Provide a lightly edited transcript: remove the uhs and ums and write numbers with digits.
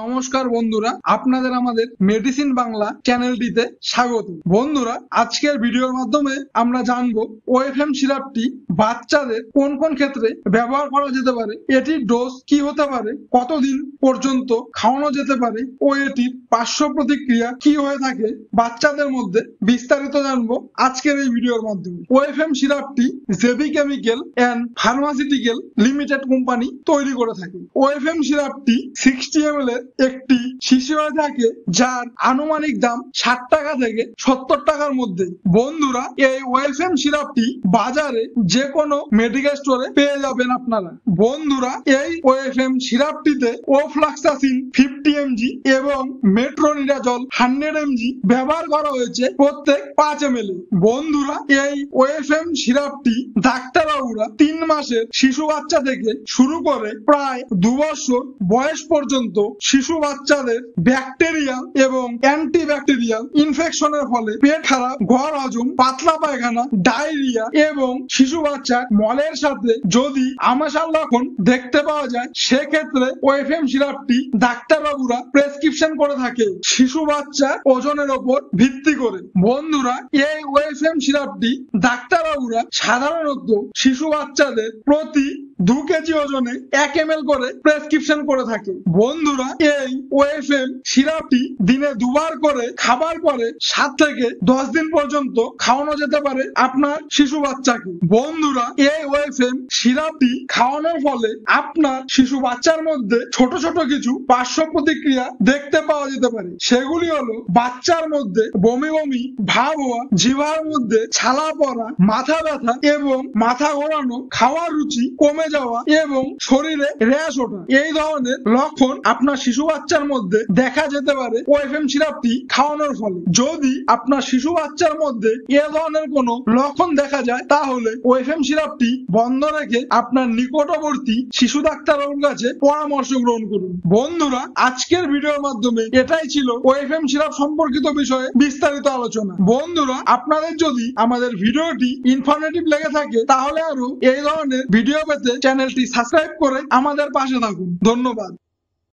নমস্কার বন্ধুরা, আপনাদের আমাদের মেডিসিন বাংলা চ্যানেলটিতে স্বাগত। বন্ধুরা, আজকের ভিডিওর মাধ্যমে আমরা জানবো ওএফএম সিরাপটি বাচ্চাদের কোন কোন ক্ষেত্রে ব্যবহার করা যেতে পারে, এটির ডোজ কি হতে পারে, কতদিন পর্যন্ত খাওয়ানো যেতে পারে ও এটির পার্শ্ব প্রতিক্রিয়া কি হয়ে থাকে বাচ্চাদের মধ্যে, বিস্তারিত জানবো আজকের এই ভিডিওর মাধ্যমে। ওএফএম সিরাপটি JB Chemical and Pharmaceutical Limited company তৈরি করে থাকে। ওএফএম সিরাপটি 60 ml একটি শিশি হয়ে থাকে, যার আনুমানিক দাম 60 টাকা থেকে 70 টাকার মধ্যে। বন্ধুরা, এই ওএফএম সিরাপটি বাজারে যে কোনো মেডিকেল স্টোরে পেয়ে যাবেন আপনারা। বন্ধুরা, এই ওএফএম সিরাপটিতে ওফ্লাক্সাসিন 50 mg এবং মেট্রোনিডাজল 100 mg ব্যবহার করা হয়েছে প্রত্যেক 5 ml। বন্ধুরা, এই ওএফএম সিরাপটি ডাক্তারবাবুরা 3 মাসের শিশু বাচ্চা থেকে শুরু করে প্রায় 2 বছর বয়স পর্যন্ত শিশু বাচ্চাদের ব্যাকটেরিয়াল এবং অ্যান্টিব্যাকটেরিয়াল ইনফেকশনের ফলে পেট খারাপ, ঘর হজম, পাতলা পায়খানা, ডায়রিয়া এবং শিশু বাচ্চার মলের সাথে যদি আমাশার লক্ষণ দেখতে পাওয়া যায়, সেক্ষেত্রে ওএফএম সিরাপটি ডাক্তারবাবুরা প্রেসক্রিপশন করে থাকে শিশু বাচ্চার ওজনের ওপর ভিত্তি করে। বন্ধুরা, এই ওএফএম সিরাপটি ডাক্তারবাবুরা সাধারণত শিশু বাচ্চাদের প্রতি 2 কেজি ওজনে 1 ml করে প্রেসক্রিপশন করে থাকে। বন্ধুরা, এই ওএফএম সিরাপটি দিনে 2 বার করে খাবার পরে 7 থেকে 10 দিন পর্যন্ত খাওয়ানো যেতে পারে আপনার শিশু বাচ্চাকে। বন্ধুরা, এই ওএফএম সিরাপটি খাওয়ানোর ফলে আপনার শিশু বাচ্চার মধ্যে ছোট ছোট কিছু পার্শ্ব প্রতিক্রিয়া দেখতে পাওয়া যেতে পারে। সেগুলি হলো বাচ্চার মধ্যে বমি বমি ভাব হওয়া, জিহ্বার মধ্যে ছালা পড়া, মাথা ব্যথা এবং মাথা ঘোরানো, খাওয়ার রুচি কমে যাওয়া এবং শরীরে র্যাশ ওঠা। এই ধরনের লক্ষণ আপনার শিশু বাচ্চার মধ্যে দেখা যেতে পারে ওএফএম সিরাপটি খাওয়ানোর ফলে। যদি আপনার শিশু বাচ্চার মধ্যে এ ধরনের কোনো লক্ষণ দেখা যায়, তাহলে ওএফএম সিরাপটি বন্ধ রেখে আপনার নিকটবর্তী শিশু ডাক্তারের কাছে পরামর্শ গ্রহণ করুন। বন্ধুরা, আজকের ভিডিওর মাধ্যমে এটাই ছিল ওএফএম সিরাপ সম্পর্কিত বিষয়ে বিস্তারিত আলোচনা। বন্ধুরা, আপনাদের যদি আমাদের ভিডিওটি ইনফরমেটিভ লেগে থাকে, তাহলে আরো এই ধরনের ভিডিও পেতে চ্যানেলটি সাবস্ক্রাইব করে আমাদের পাশে থাকুন। ধন্যবাদ।